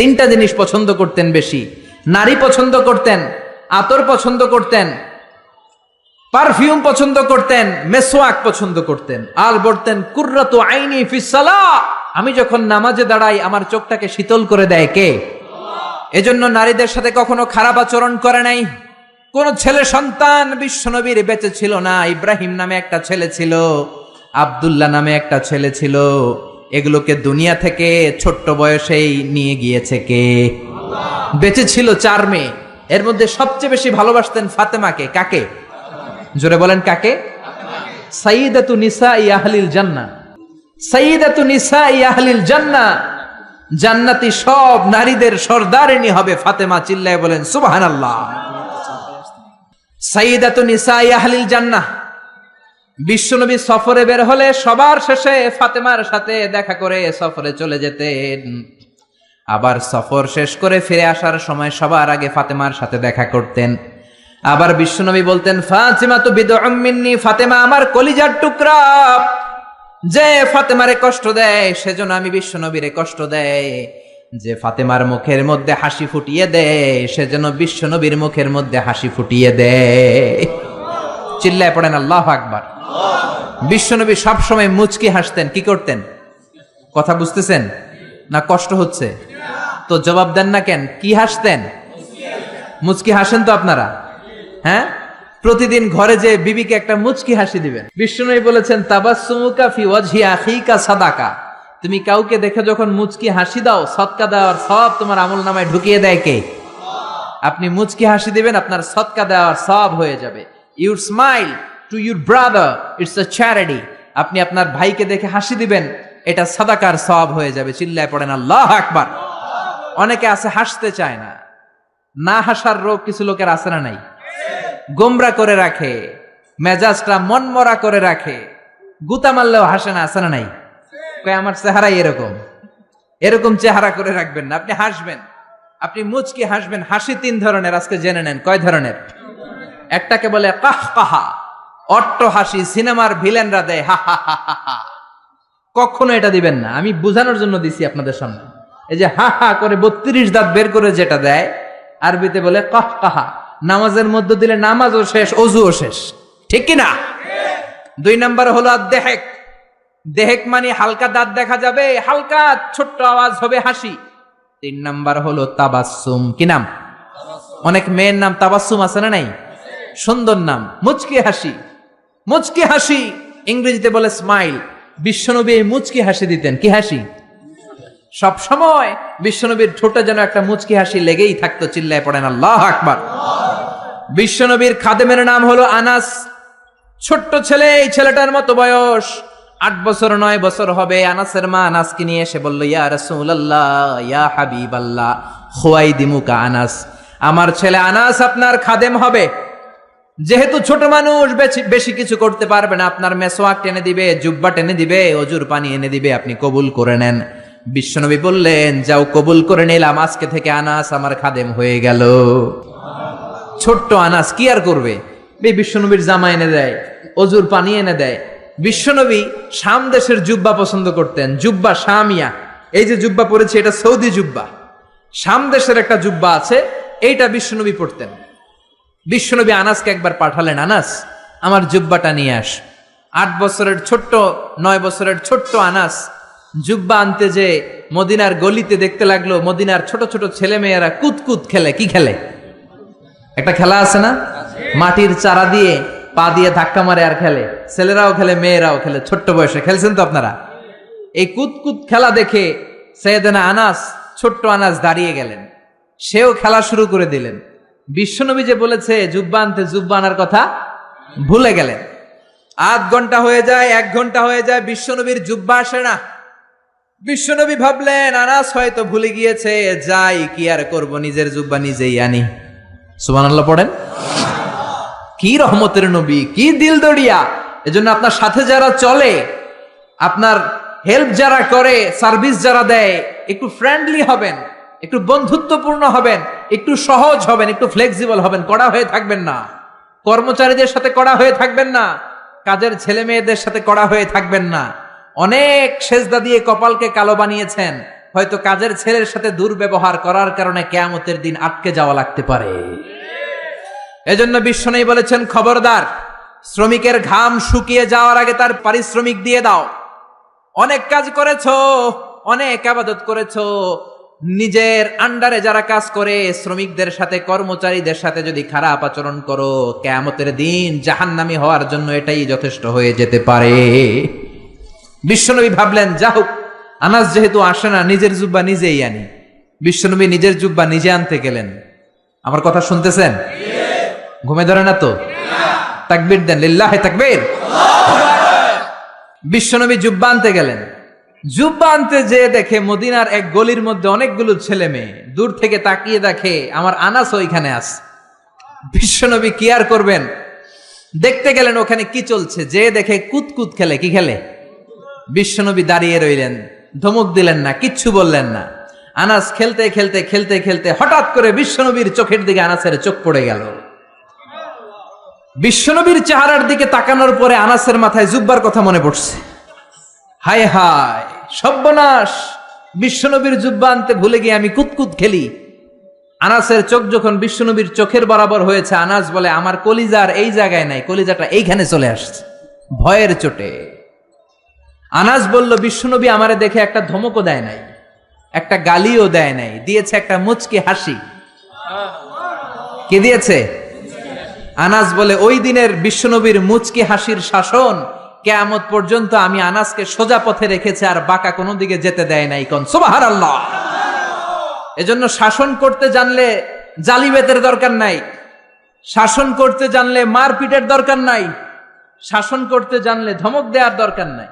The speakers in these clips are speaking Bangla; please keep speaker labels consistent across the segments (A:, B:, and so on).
A: তিনটা জিনিস পছন্দ করতেন বেশি। নারী পছন্দ করতেন, আতর পছন্দ করতেন, পারফিউম পছন্দ করতেন, মেসওয়াক পছন্দ করতেন। আর বলতেন কুররাতু আইনি ফিস সালাহ, আমি যখন নামাজে দাঁড়াই আমার চোখটাকে শীতল করে দেয় কে? এজন্য নারীদের সাথে কখনো খারাপ আচরণ করে নাই। কোন ছেলে সন্তান বিশ্বনবীর বেঁচে ছিল না। ইব্রাহিম নামে একটা ছেলে ছিল, আব্দুল্লাহ নামে একটা ছেলে ছিল। এগুলোকে দুনিয়া থেকে ছোট্ট বয়সেই নিয়ে গিয়েছে কে? বেঁচে ছিল 4 মেয়ে, এর মধ্যে সবচেয়ে বেশি ভালোবাসতেন ফাতেমাকে। কাকে? জোরে বলেন কাকে? সাইয়্যিদাতু নিসাই আহলিল জান্নাহ, সাইয়্যিদাতু নিসাই আহলিল জান্নাহ, জান্নাতি সব নারীদের সর্দারিনী হবে ফাতেমা। চিল্লায় বলেন সুবহানাল্লাহ। সাইয়্যিদাতু নিসাই আহলিল জান্নাহ। বিশ্বনবী সফরে বের হলে সবার শেষে ফাতেমার সাথে দেখা করে সফরে চলে যেতেন। আবার সফর শেষ করে ফিরে আসার সময় সবার আগে ফাতেমার সাথে দেখা করতেন। আবার বিশ্বনবী বলতেন ফাতিমা তু বিদউম মিন্নি, ফাতেমা আমার কলিজার টুকরা। যে ফাতেমারে কষ্ট দেয় সেজন্য আমি বিশ্বনবীরে কষ্ট দেয়। যে ফাতেমার মুখের মধ্যে হাসি ফুটিয়ে দেয় সেজন্য বিশ্বনবীর মুখের মধ্যে হাসি ফুটিয়ে দেয়। চিল্লায় পড়েন আল্লাহু আকবার। বিশ্বনবী সবসময় মুচকি হাসতেন। কি করতেন? কথা বুঝতেছেন না? কষ্ট হচ্ছে তো জবাব দেন না কেন? কি হাসতেন? মুচকি হাসেন তো আপনারা? হ্যাঁ, প্রতিদিন ঘরে যে বিবিকে একটা মুচকি হাসি দিবেন। বিশ্বনবী বলেছেন তাবাসসুমুকা ফি ওয়াজহি আখিকা সাদাকা, তুমি কাউকে দেখে যখন মুচকি হাসি দাও সদকা দেওয়ার সব তোমার আমলনামায় ঢুকিয়ে দেয় কে? আপনি মুচকি হাসি দিবেন, আপনার সদকা দেওয়ার সব হয়ে যাবে। Your smile to your brother it's a charity, আপনি আপনার ভাইকে দেখে হাসি দিবেন, এটা সাদাকার সওয়াব হয়ে যাবে। চিল্লায় পড়েন আল্লাহু আকবার। অনেকে আছে হাসতে চায় না, না হাসার রোগ কিছু লোকের আছে না নাই? গোমরা করে রাখে, মেজাজটা মনমরা করে রাখে, গুতা মারলেও হাসে না, আছে না নাই? কয় আমার চেহারাই এরকম। এরকম চেহারা করে রাখবেন না, আপনি হাসবেন, আপনি মুচকি হাসবেন। হাসি 3 ধরনের, আজকে জেনে নেন। কয় ধরনের? একটাকে বলে কাহকাহা, অট্ট হাসি, সিনেমার ভিলেনরা দেয় হা হা হা হা। কখনো এটা দিবেন না, আমি বোঝানোর জন্য দিছি আপনাদের সামনে। এই যে হা হা করে 32 দাঁত বের করে যেটা দেয়, আরবিতে বলে কাহকাহা। নামাজের মধ্যে দিলে নামাজও শেষ, ওযুও শেষ, ঠিক কি না? 2 নাম্বার হলো আদ-দেহেক। দেহেক মানে হালকা দাঁত দেখা যাবে, হালকা ছোট্ট আওয়াজ হবে হাসি। 3 নাম্বার হলো তাবাসসুম। কি নাম? অনেক মেয়ের নাম তাবাসসুম আছে না নাই? সুন্দর নাম, মুচকি হাসি। মুচকি হাসি ইংরেজিতে বলে স্মাইল। বিশ্বনবী এই মুচকি হাসি দিতেন। কি হাসি? সব সময় বিশ্বনবীর ঠোঁটে যেন একটা মুচকি হাসি লেগেই থাকতো। চিল্লায় পড়েন আল্লাহু আকবার। বিশ্বনবীর খাদেমের নাম হলো আনাস। ছোট্ট ছেলে, এই ছেলেটার মতো বয়স 8 বছর 9 বছর হবে। আনাসের মা আনাসকে নিয়ে এসে বলল ইয়া রাসূলুল্লাহ, ইয়া হাবিবাল্লাহ, খুয়াইদিমুকা আনাস, আমার ছেলে আনাস আপনার খাদেম হবে। যেহেতু ছোট মানুষ, বেশি কিছু করতে পারবে না, আপনার মেসওয়াক টেনে দিবে, জুব্বা টেনে দিবে, অজুর পানি এনে দিবে, আপনি কবুল করে নেন। বিশ্বনবী বললেন যাও, কবুল করে নিলাম, আজকে থেকে আনাস আমার খাদেম হয়ে গেল। ছোট্ট আনাস কি আর করবে? বিশ্বনবীর জামা এনে দেয়, অজুর পানি এনে দেয়। বিশ্বনবী শাম দেশের জুব্বা পছন্দ করতেন, জুব্বা শামিয়া। এই যে জুব্বা পরেছে এটা সৌদি জুব্বা। শাম দেশের একটা জুব্বা আছে, এইটা বিশ্বনবী পরতেন। বিশ্বনবী আনাসকে একবার পাঠালেন, আনাস আমার জুব্বাটা নিয়ে আস। 8 বছরের ছোট্ট 9 বছরের ছোট্ট আনাস জুব্বা আনতে যে মদিনার গলিতে দেখতে লাগলো মদিনার ছোট ছোট ছেলে মেয়েরা কুতকুত খেলে। কি খেলে? একটা খেলা আছে না, মাটির চারা দিয়ে পা দিয়ে ধাক্কা মারে আর খেলে। ছেলেরাও খেলে, মেয়েরাও খেলে, ছোট্ট বয়সে খেলছেন তো আপনারা। এই কুতকুত খেলা দেখে সাইয়েদনা আনাস, ছোট্ট আনাস দাঁড়িয়ে গেলেন, সেও খেলা শুরু করে দিলেন। বিশ্বনবী যে বলেছে জুব্বা আনতে, জুব্বা আনার কথা ভুলে গেলেন। 8 ঘন্টা হয়ে যায়, 1 ঘন্টা হয়ে যায়, বিশ্বনবীর জুব্বা আসে না। বিশ্বনবী ভাবলেন আনাস হয়তো ভুলে গিয়েছে, যাই কি আর করব, নিজের জুব্বা নিজেই আনি। সুবহানাল্লাহ পড়েন। কি রহমতের নবী, কি দিল দড়িয়া। এজন্য আপনার সাথে যারা চলে, আপনার হেল্প যারা করে, সার্ভিস যারা দেয়, একটু ফ্রেন্ডলি হবেন, একটু বন্ধুত্বপূর্ণ হবেন, একটু সহজ হবেন, একটু ফ্লেক্সিবল হবেন, কড়া হয়ে থাকবেন না। কর্মচারীদের সাথে কড়া হয়ে থাকবেন না, কাজের ছেলে মেয়েদের সাথে কড়া হয়ে থাকবেন না। অনেক সেজদা দিয়ে কপালকে কালো বানিয়েছেন, হয়তো কাজের ছেলের সাথে দুর্ব্যবহার করার কারণে কিয়ামতের দিন আটকে যাওয়া লাগতে পারে। এজন্য বিশ্বনবী বলেছেন, খবরদার, শ্রমিকের ঘাম শুকিয়ে যাওয়ার আগে তার পারিশ্রমিক দিয়ে দাও। অনেক কাজ করেছো, অনেক ইবাদত করেছো, নিজের আন্ডারে যারা কাজ করে শ্রমিকদের সাথে, কর্মচারীদের সাথে যদি খারাপ আচরণ করো, কিয়ামতের দিন জাহান্নামী হওয়ার জন্য এটাই যথেষ্ট হয়ে যেতে পারে। বিশ্বনবী ভাবলেন, যা হোক, আনাস যেহেতু আসে না, নিজের জুব্বা নিজেই আনি। বিশ্বনবী নিজের জুব্বা নিজে আনতে গেলেন। আমার কথা শুনতেছেন? ঘুমে ধরে না তো? তাকবীর দেন, লিল্লাহি তাকবীর। বিশ্বনবী জুব্বা আনতে গেলেন। জুব্বা আনতে যে দেখে মদিনার এক গলির মধ্যে অনেকগুলো ছেলে মেয়ে, দূর থেকে তাকিয়ে দেখে আমার আনাস ওইখানে আছে। বিশ্বনবী কি আর করবেন, দেখতে গেলেন ওখানে কি চলছে। যে দেখে কুতকুত খেলে। কি খেলে? বিশ্বনবী দাঁড়িয়ে রইলেন, ধমক দিলেন না, কিচ্ছু বললেন না। আনাস খেলতে খেলতে খেলতে খেলতে হঠাৎ করে বিশ্বনবীর চোখের দিকে আনাসের চোখ পড়ে গেল। বিশ্বনবীর চেহারার দিকে তাকানোর পরে আনাসের মাথায় জুব্বার কথা মনে পড়ছে। হায় হায়, সর্বনাশ, বিশ্বনবীর জুব্বা আনতে ভুলে গিয়ে আমি কুতকুত খেলি। আনাসের চোখ যখন বিশ্বনবীর চোখের বরাবর হয়েছে, আনাস বলে, আমার কলিজার এই জায়গায় নাই, কলিজাটা এইখানে চলে আসছে ভয়ের চোটে। আনাস বলল, বিশ্বনবী আমারে দেখে একটা ধমকও দেয় নাই, একটা গালিও দেয় নাই, দিয়েছে একটা মুচকি হাসি। কে দিয়েছে? আনাস বলে, ওই দিনের বিশ্বনবীর মুচকি হাসির শাসন কিয়ামত পর্যন্ত আমি আনাসকে সোজা পথে রেখেছে, আর বাঁকা কোনো দিকে যেতে দেয় নাই। কোন সুবহানাল্লাহ। এজন্য শাসন করতে জানলে জালিবেতের দরকার নাই, শাসন করতে জানলে মারপিটের দরকার নাই, শাসন করতে জানলে ধমক দেওয়ার দরকার নাই,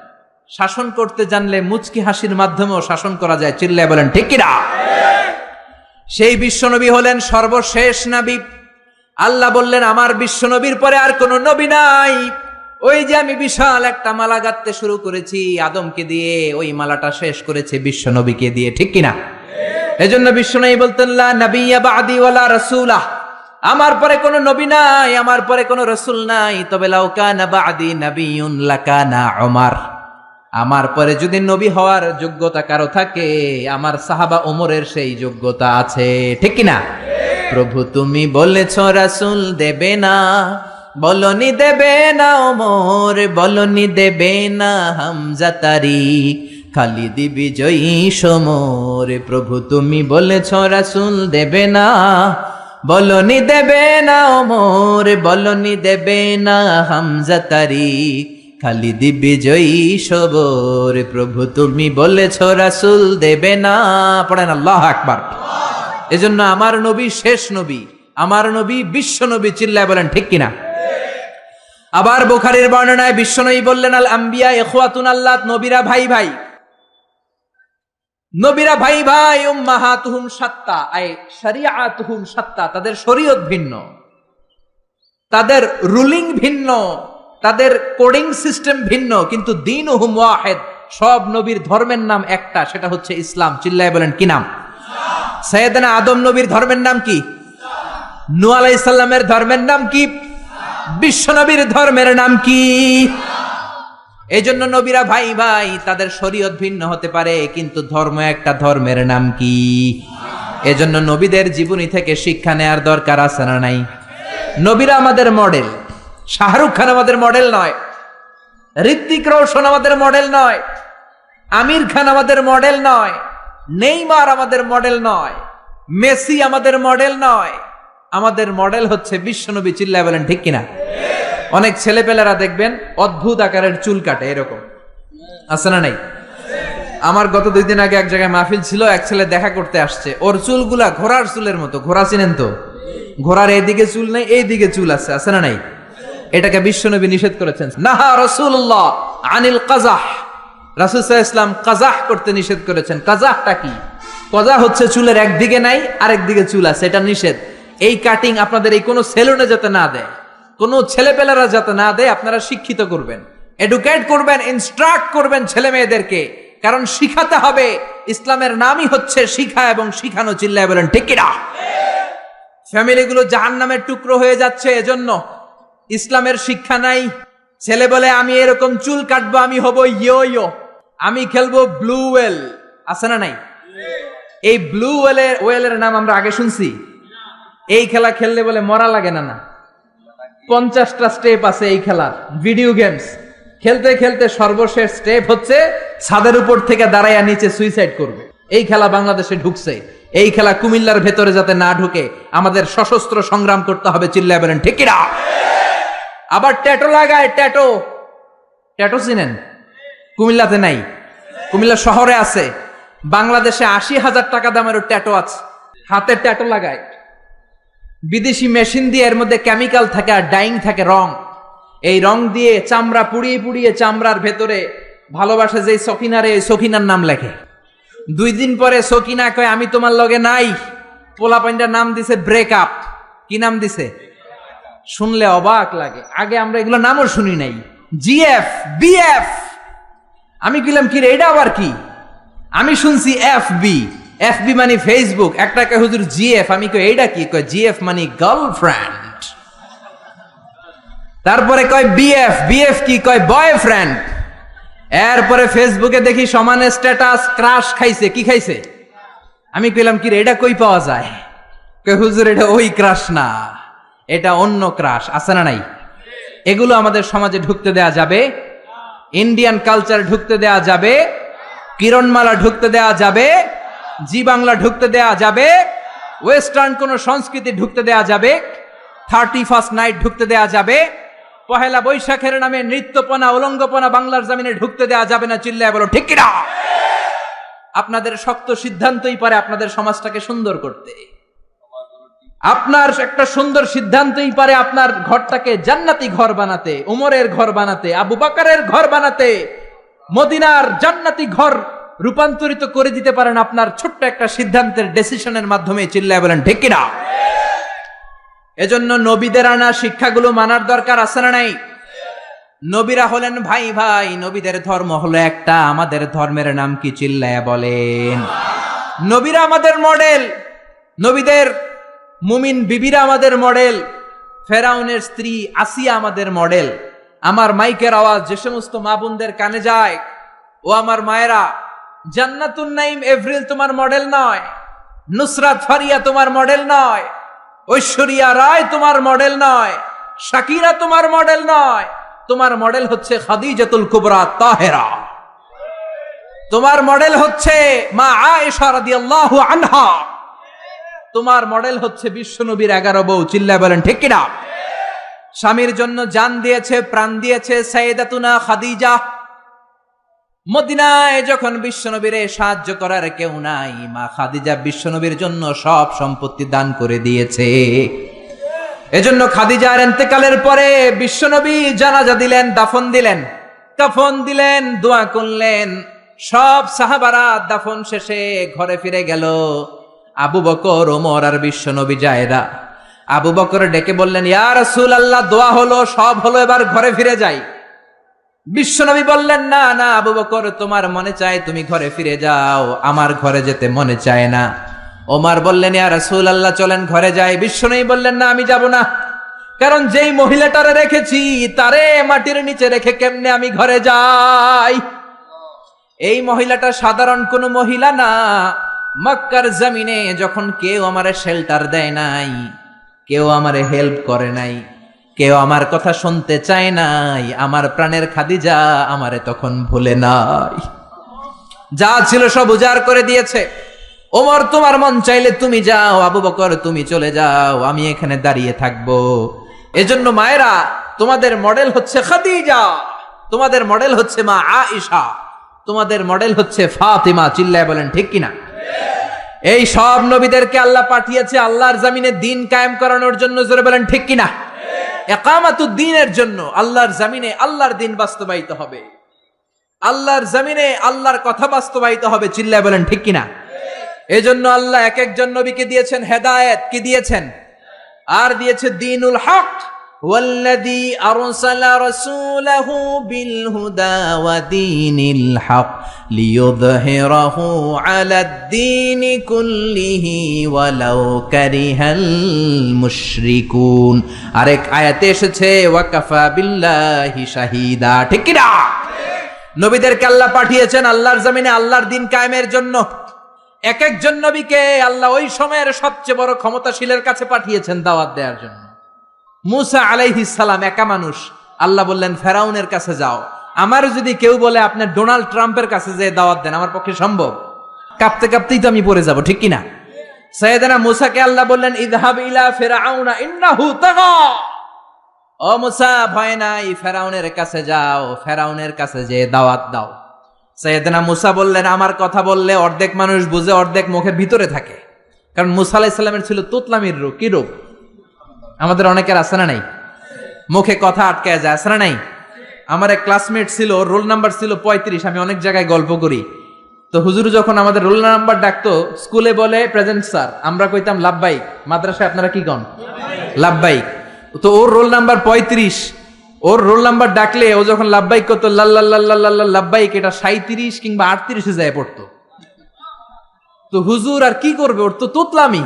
A: শাসন করতে জানলে মুচকি হাসির মাধ্যমেও শাসন করা যায়। চিল্লায় বলেন ঠিক কিনা? সেই বিশ্বনবী হলেন সর্বশেষ নবী। আল্লাহ বললেন, আমার বিশ্বনবীর পরে আর কোন নবী নাই। ওই যে আমি বিশাল একটা মালা গাঁথতে শুরু করেছি আদমকে দিয়ে, ওই মালাটা শেষ করেছে বিশ্বনবীকে দিয়ে। ঠিক কিনা? এজন্য বিশ্বনবী বলতেন, লা নাবিয়্যা বা'দি ওয়ালা রাসূলা, আমার পরে কোনো নবী নাই, আমার পরে কোনো রাসূল নাই। তবে লাউ কানা বা'দি নাবিয়্যুন লাকানা উমর, আমার পরে যদি নবী হওয়ার যোগ্যতা কারো থাকে, আমার সাহাবা ওমরের সেই যোগ্যতা আছে। ঠিক কিনা? প্রভু তুমি বলেছ রাসূল দেবে না, বলনি দেবে না ওমর, বলনি দেবে না হামজা তারিক, খালিদ বিজয়ী সমর। প্রভু তুমি বলেছ রাসূল দেবে না, বলনি দেবে না ওমর, বলনি দেবে না হামজা তারিক, খালিদ বিজয়ী সবর। প্রভু তুমি বলেছ রাসূল দেবে না। পড়েন আল্লাহু আকবার। এজন্য আমার নবী শেষ নবী, আমার নবী বিশ্ব নবী। চিল্লায় বলেন ঠিক কিনা? আবার বুখারীর বর্ণনায় বিশ্বনবী বললেন, আল আম্বিয়া ইখওয়াতুন আল্লাত, নবীরা ভাই ভাই, নবীরা ভাই ভাই। উম্মাহাতুহুম শাত্তা, আই শরিয়াতুহুম শাত্তা, তাদের শরীয়ত ভিন্ন, তাদের রুলিং ভিন্ন, তাদের কোডিং সিস্টেম ভিন্ন, কিন্তু দীনুহুম ওয়াহিদ, সব নবীর ধর্মের নাম একটা, সেটা হচ্ছে ইসলাম। চিল্লায় বলেন কি নাম? সাইয়েদনা আদম নবীর ধর্মের নাম কি? নূহ আলাইহিস সালামের ধর্মের নাম কি? বিশ্ব নবীর ধর্মের নাম কি? এই জন্য নবীরা ভাই ভাই, তাদের শরীয়ত ভিন্ন হতে পারে, কিন্তু ধর্ম একটা। ধর্মের নাম কি? এজন্য নবীদের জীবনী থেকে শিক্ষা নেয়ার দরকার আছে না নাই? নবীরা আমাদের মডেল। শাহরুখ খান আমাদের মডেল নয়, ঋত্বিক রোশন আমাদের মডেল নয়, আমির খান আমাদের মডেল নয়, নেইমার আমাদের মডেল নয়, মেসি আমাদের মডেল নয়। আমাদের মডেল হচ্ছে বিশ্বনবী। চিল্লায় বলেন ঠিক কিনা? অনেক ছেলেপেলেরা দেখবেন অদ্ভুত আকারের চুল কাটে, এরকম আছে না নাই? আমার গত 2 দিন আগে এক জায়গায় মাহফিল ছিল, এক ছেলে দেখা করতে আসছে, ওর চুলগুলা ঘোড়ার চুলের মতো। ঘোড়া চিনেন তো? ঘোড়ার এইদিকে চুল নেই, এইদিকে চুল আছে, আছে না নাই? এটাকে বিশ্বনবী নিষেধ করেছেন। নাহা রাসূলুল্লাহ আনিল কাযাহ, রাসূল সাল্লাল্লাহু আলাইহি ওয়াসাল্লাম কাযাহ করতে নিষেধ করেছেন। কাযাহটা কি? কাযাহ হচ্ছে চুলের একদিকে নাই, আরেক দিকে চুল আছে, এটা নিষেধ। এই কাটিং আপনাদের এই কোনো সেলুনে যাতে না দেয়, কোনো ছেলেপেলেরা যাতে না দেয়। আপনারা শিক্ষিত করবেন, এডুকেট করবেন, ইনস্ট্রাক্ট করবেন ছেলে মেয়েদেরকে, কারণ শিখাতে হবে। ইসলামের নামই হচ্ছে শিখা এবং শিখানো। চিল্লায় বলেন ঠিক কিনা? ফ্যামিলিগুলো জাহান্নামের টুকরো হয়ে যাচ্ছে এজন্য। ইসলামের শিক্ষা নাই। ছেলে বলে, আমি এরকম চুল কাটবো, আমি হব ইয়ো ইয়ো, আমি খেলবো ব্লু ওয়েল, আছে না নাই? এই ব্লু ওয়েলের নাম আমরা আগে শুনছি? এই খেলা খেললে বলে মরা লাগে না। 50টা স্টেপ আছে এই খেলার। ভিডিও গেমস খেলতে খেলতে সর্বশেষ স্টেপ হচ্ছে ছাদের উপর থেকে দাঁড়াইয়া নিচে সুইসাইড করবে। এই খেলা বাংলাদেশে ঢুকছে। এই খেলা কুমিল্লার ভেতরে যাতে না ঢুকে আমাদের সশস্ত্র সংগ্রাম করতে হবে। চিল্লায় বলেন ঠিক কিনা? আবার ট্যাটু লাগায়। ট্যাটু চিনেন? কুমিল্লাতে নাই, কুমিল্লা শহরে আছে। বাংলাদেশে 80,000 টাকা দামের ট্যাটু আছে। হাতে ট্যাটু লাগায়, বিদেশি মেশিন দিয়ে, এর মধ্যে কেমিক্যাল থাকে আর ডাইং থাকে, রং। এই রং দিয়ে চামড়া পুড়িয়ে পুড়িয়ে চামড়ার ভেতরে ভালোবাসা যে সকিনারে, এই সকিনার নাম লেখে। 2 দিন পরে সকিনা কয় আমি তোমার লগে নাই। পোলাপাইনটার নাম দিছে ব্রেকআপ। কি নাম দিছে? শুনলে অবাক লাগে। আগে আমরা এগুলো নামও শুনি নাই। GF, BF. আমি কইলাম কি রে, এটা আবার কি? আমি শুনছি এফবি। এফবি মানে ফেসবুক। একটাকে হুজুর জিএফ। আমি কই এইটা কি? কয় জিএফ মানে গার্লফ্রেন্ড। তারপরে কয় বিএফ। বিএফ কি? কয় বয়ফ্রেন্ড। এরপরে ফেসবুকে দেখি সমানে স্ট্যাটাস ক্রাশ খাইছে। কি খাইছে? আমি কইলাম কি রে, এটা কই পাওয়া যায়? কয় হুজুর এটা ওই ক্রাশ না, এটা অন্য ক্রাশ। আছে না নাই? এগুলো আমাদের সমাজে ঢুকতে দেয়া যাবে? ইন্ডিয়ান কালচার ঢুকতে দেয়া যাবে? কিরণমালা ঢুকতে দেয়া যাবে? জি বাংলা ঢুকতে দেয়া যাবে? ওয়েস্টার্ন কোন সংস্কৃতি ঢুকতে দেয়া যাবে? 31st নাইট ঢুকতে দেয়া যাবে? পহেলা বৈশাখের নামে নৃত্যপনা, উলঙ্গপনা বাংলার জমিনে ঢুকতে দেয়া যাবে না। চিল্লায় বলো ঠিক কিনা? আপনাদের শক্ত সিদ্ধান্তই পারে আপনাদের সমাজটাকে সুন্দর করতে। আপনার একটা সুন্দর সিদ্ধান্তই পারে আপনার ঘরটাকে জান্নাতি ঘর বানাতে, উমরের ঘর বানাতে, আবু বকরের ঘর বানাতে, মদিনার জান্নাতি ঘর রূপান্তরিত করে দিতে পারেন আপনার ছোট্ট একটা সিদ্ধান্তের ডিসিশনের মাধ্যমে। চিল্লায় বলেন ঠিক কিনা? এজন্য নবীদের আনা শিক্ষাগুলো মানার দরকার আছে না নাই? নবীরা হলেন ভাই ভাই, নবীদের ধর্ম হলো একটা। আমাদের ধর্মের নাম কি? চিল্লায়া বলেন। নবীরা আমাদের মডেল। নবীদের মুমিন বিবিরা আমাদের মডেল। ফেরাউনের স্ত্রী আসিয়া আমাদের মডেল। আমার মাইকের আওয়াজ যে সমস্ত মা বোনদের কানে যায়, ও আমার মায়েরা, জান্নাতুন নাইম এভরিল তোমার মডেল নয়, নুসরাত ফারিয়া তোমার মডেল নয়, ঐশ্বরিয়া রায় তোমার মডেল নয়, শাকিরা তোমার মডেল নয়। তোমার মডেল হচ্ছে খাদিজাতুল কুবরা তাহেরা। তোমার মডেল হচ্ছে মা আয়েশা রাদিয়াল্লাহু আনহা। তোমার মডেল হচ্ছে বিশ্বনবীর 11 বউ। চিল্লায় বলেন ঠিক কিনা? স্বামীর জন্য জান দিয়েছে, প্রাণ দিয়েছে সাইয়েদাতুনা খাদিজা। মদিনায় যখন বিশ্বনবীরে সাহায্য করার কেউ নাই, মা খাদিজা বিশ্বনবীর জন্য সব সম্পত্তি দান করে দিয়েছে। এজন্য খাদিজার ইন্তেকালের পরে বিশ্বনবী জানাজা দিলেন, দাফন দিলেন, কাফন দিলেন, দোয়া করলেন। সব সাহাবারা দাফন শেষে ঘরে ফিরে গেল। আবু বকর, ওমর আর বিশ্বনবী জায়রা। আবু বকর ডেকে বললেন, ইয়া রাসূলুল্লাহ, দোয়া হলো, সব হলো, এবার ঘরে ফিরে যাই। বিশ্বনবী বললেন, না না আবু বকর, তোমার মনে চায় তুমি ঘরে ফিরে যাও, আমার ঘরে যেতে মনে চায় না। ওমর বললেন, ইয়া রাসূলুল্লাহ চলেন ঘরে যাই। বিশ্বনবী বললেন, না আমি যাব না, কারণ যেই মহিলাটারে রেখেছি তারে মাটির নিচে রেখে কেমনে আমি ঘরে যাই? এই মহিলাটা সাধারণ কোনো মহিলা না। মক্কার জমিনে যখন কেউ আমারে শেল্টার দেয় নাই, কেউ আমারে হেল্প করে নাই, কেউ আমার কথা শুনতে চায় নাই, আমার প্রাণের খাদিজা আমারে তখন ভুলে নাই। যা ছিল সব উজাড় করে দিয়েছে। ওমর, তোমার মন চাইলে তুমি যাও, আবু বকর তুমি চলে যাও, আমি এখানে দাঁড়িয়ে থাকবো। এজন্য মায়েরা, তোমাদের মডেল হচ্ছে খাদিজা, তোমাদের মডেল হচ্ছে মা আয়েশা, তোমাদের মডেল হচ্ছে ফাতিমা। চিল্লায় বলেন ঠিক কিনা? এই সব নবীদেরকে আল্লাহ পাঠিয়েছে আল্লাহর জমিনে দিন কায়েম করানোর জন্য। জোরে বলেন ঠিক কিনা? ইকামাতুদ দ্বীনের জন্য। আল্লাহর জমিনে আল্লাহর দিন বাস্তবায়িত হবে, আল্লাহর জমিনে আল্লাহর কথা বাস্তবায়িত হবে। চিল্লায় বলেন ঠিক কিনা? এজন্য আল্লাহ এক একজন নবীকে দিয়েছেন হেদায়েত, কি দিয়েছেন? আর দিয়েছে দ্বীনুল হক। ওয়াল্লাযী আরসালা রাসূলাহু বিল হুদা ওয়া দীনিল হক লিইয়ুযহিরাহু আলাদ দীনি কুল্লিহি ওয়ালাউ কারিহাল মুশরিকুন। আরেক আয়াতে এসেছে ওয়া কাফা বিল্লাহি শাহীদা। ঠিক কি না? নবীদেরকে আল্লাহ পাঠিয়েছেন আল্লাহর জমিনে আল্লাহর দ্বীন কায়েমের জন্য। এক একজন নবীকে আল্লাহ ওই সময়ের সবচেয়ে বড় ক্ষমতাশীলের কাছে পাঠিয়েছেন দাওয়াত দেওয়ার জন্য। মুসা আলাইহিস সালাম একা মানুষ, আল্লাহ বললেন ফেরাউনের কাছে যাও। আমার যদি কেউ বলে আপনি ডোনাল্ড ট্রাম্পের কাছে যে দাওয়াত দেন, আমার পক্ষে সম্ভব? কাঁপতে কাঁপতেই তো আমি পড়ে যাব, ঠিক কিনা? সাইয়েদনা মুসাকে আল্লাহ বললেন ইযহাব ইলা ফিরআউনা ইন্নাহু তাগা। ও মুসা, ভয় নাই, ফেরাউনের কাছে যাও, ফেরাউনের কাছে যে দাওয়াত দাও। সাইয়েদনা মুসা বললেন আমার কথা বললে অর্ধেক মানুষ বুঝে, অর্ধেক মুখের ভিতরে থাকে। কারণ মুসা আলাইহিস সালামের ছিল তুতলামির রোগ। কি রোগ? আমাদের অনেকের আছে না নাই? মুখে কথা আটকায় যায়, আছে না নাই? আমার এক ক্লাসমেট ছিল, রোল নাম্বার ছিল 35। আমি অনেক জায়গায় গল্প করি। তো হুজুর যখন আমাদের রোল নাম্বার ডাকতো, স্কুলে বলে প্রেজেন্ট স্যার, আমরা কইতাম লাব্বাইক। মাদ্রাসায় আপনারা কি কন? লাব্বাইক। তো ওর রোল নাম্বার 35। ওর রোল নাম্বার ডাকলে ও যখন লাব্বাইক করতো, লাল্লাল্লাহ লাব্বাইক, এটা 37 কিংবা 38 যায় পড়তো। তো হুজুর আর কি করবে, ওর তো তুতলামি,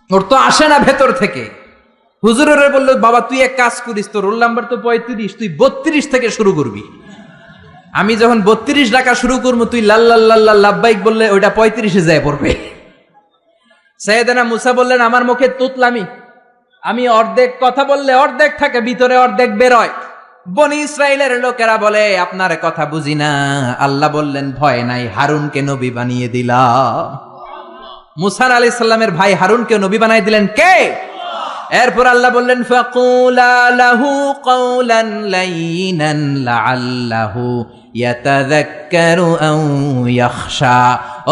A: ওর তো আসে না ভেতর থেকে। হুজুরের বললো বাবা তুই এক কাজ করিস, তোর রোল নাম্বার তো 35, তুই 32 থেকে শুরু করবি। আমি যখন 32 ডাকা শুরু করবো, তুই লাল্লাল্লাহ লাব্বাইক বললে ওইটা 35 যায় পড়বে। সাইয়েদনা মুসা বললেন আমার মুখে তুতলামি, আমি অর্ধেক কথা বললে অর্ধেক থাকে ভিতরে, অর্ধেক বেরোয়। বনি ইসরাইলের লোকেরা বলে আপনার কথা বুঝি না। আল্লাহ বললেন ভয় নাই, হারুনকে নবী বানিয়ে দিলাম। মুসা আলাইহিস সালামের ভাই হারুনকে নবী বানিয়ে দিলেন কে? এরপর আল্লাহ বললেন ফাকুলা লাহু কাওলান লাইনান লাআল্লাহু ইয়াতাযাক্কারু আও ইয়াখশা।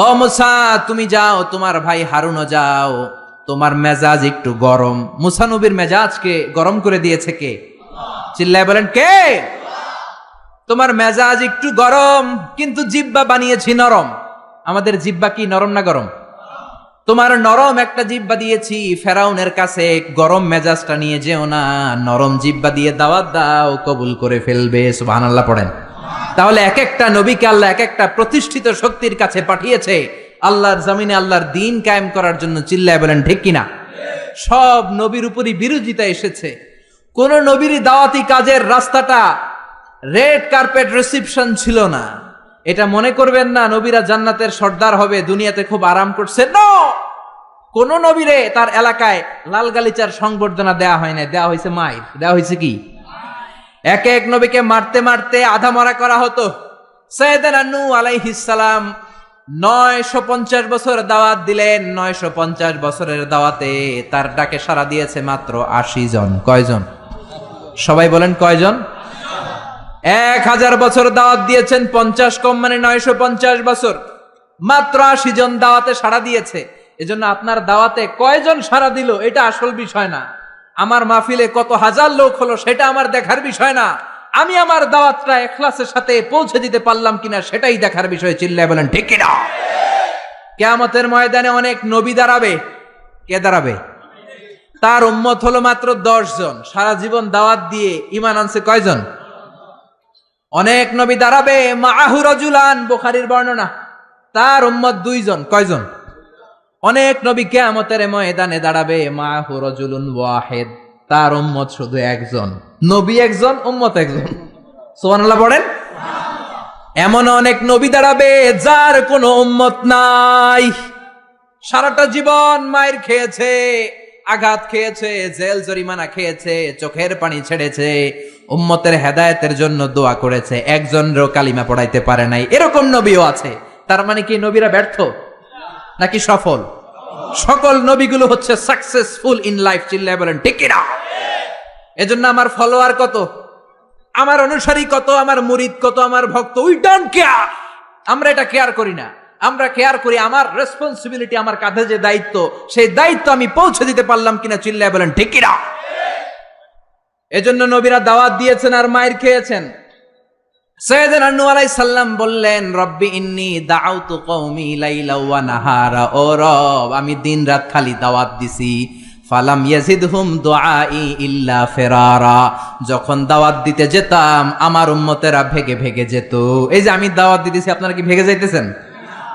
A: ও মুসা, তুমি যাও, তোমার ভাই হারুনও যাও, তোমার মেজাজ একটু গরম। মুসা নবীর মেজাজকে গরম করে দিয়েছে কে? চিল্লায় বলেন কে? তোমার মেজাজ একটু গরম, কিন্তু জিহ্বা বানিয়েছি নরম। আমাদের জিহ্বা কি নরম না গরম? তোমার নরম একটা জিহ্বা দিয়েছি, ফেরাউনের কাছে গরম মেজাজটা নিয়ে যেও না, নরম জিহ্বা দিয়ে দাওয়াত দাও, কবুল করে ফেলবে। সুবহানাল্লাহ পড়েন। তাহলে এক একটা নবীকে আল্লাহ এক একটা প্রতিষ্ঠিত শক্তির কাছে পাঠিয়েছে আল্লাহর জমিনে আল্লাহর দ্বীন কায়েম করার জন্য। চিল্লায় বলেন ঠিক কিনা? সব নবীর উপরই বিরোধিতা এসেছে। কোন নবীরই দাওয়াতি কাজের রাস্তাটা রেড কার্পেট রিসিপশন ছিল না। এটা মনে করবেন না নবীরা জান্নাতের সর্দার হবে, দুনিয়াতে খুব আরাম করছে। নো, কোন নবীরে তার এলাকায় লাল গালিচার সংবর্ধনা দেয়া হয় না, দেয়া হয়েছে মাইর। দেয়া হয়েছে কি? এক এক নবীকে মারতে মারতে আধা মরা করা হতো। সাইয়েদনা নূহ আলাইহিস সালাম 950 বছর দাওয়াত দিলেন। 950 বছরের দাওয়াতে তার ডাকে সাড়া দিয়েছে মাত্র 80 জন। কয়জন? সবাই বলেন কয়জন? 1000 বছর দাওয়াত দিয়েছেন, 50 কম মানে 950 বছর, মাত্র 80 জন দাওয়াতে সাড়া দিয়েছে। এজন্য আপনার দাওয়াতে কয়জন সাড়া দিল এটা আসল বিষয় না। আমার মাহফিলে কত হাজার লোক হলো সেটা আমার দেখার বিষয় না। আমি আমার দাওয়াতটা ইখলাসের সাথে পৌঁছে দিতে পারলাম কিনা সেটাই দেখার বিষয়। চিল্লায় বলেন ঠিক কিনা? কিয়ামতের ময়দানে অনেক নবী দাঁড়াবে। কে দাঁড়াবে? তার উম্মত হলো মাত্র 10 জন। সারা জীবন দাওয়াত দিয়ে ঈমান আনছে কয়জন? অনেক নবী দাঁড়াবে, মাআহু রাজুলান, বুখারীর বর্ণনা, তার উম্মত 2 জন। কয়জন? অনেক নবী কিয়ামতের ময়দানে দাঁড়াবে, মাআহু রাজুলুন ওয়াহিদ, তার উম্মত শুধু একজন। নবী একজন, উম্মত একজন। সুবহানাল্লাহ পড়েন। এমন অনেক নবী দাঁড়াবে যার কোনো উম্মত নাই। সারাটা জীবন মায়ের খেয়েছে, আঘাত খেয়েছে, জেল জরিমানা খেয়েছে, চোখের পানি ছেড়েছে, উম্মতের হেদায়েতের জন্য দোয়া করেছে, একজনেরও কালিমা পড়াইতে পারে নাই। এরকম নবীও আছে। তার মানে কি নবীরা ব্যর্থ নাকি সফল? সকল নবীগুলো হচ্ছে সাকসেসফুল ইন লাইফ। চিল্লায় বলেন ঠিক কিনা? এজন্য আমার ফলোয়ার কত, আমার অনুসারী কত, আমার মুরিদ কত, আমার ভক্ত, উই ডোন্ট কেয়ার। আমরা এটা কেয়ার করি না। আমরা কেয়ার করি আমার রেসপন্সিবিলিটি, আমার কাঁধে যে দায়িত্ব, সেই দায়িত্ব আমি পৌঁছে দিতে পারলাম কিনা। চিল্লায় বলেন ঠিক কিনা? এজন্য নবীরা দাওয়াত দিয়েছেন আর মায়ের খেয়েছেন। সাইয়েদনা নূহ আলাইহিস সালাম বললেন রব্বি ইন্নী দাআউতু কওমি লাইলা ওয়া নাহারা। ও রব, আমি দিন রাত খালি দাওয়াত দিছি, ফালাম ইয়াজিদহুম দুআই ইল্লা ফিরারা। যখন দাওয়াত দিতে যেতাম আমার উম্মতেরা ভেগে ভেগে যেত। এই যে আমি দাওয়াত দিতেছি, আপনারা কি ভেগে যাইতেছেন?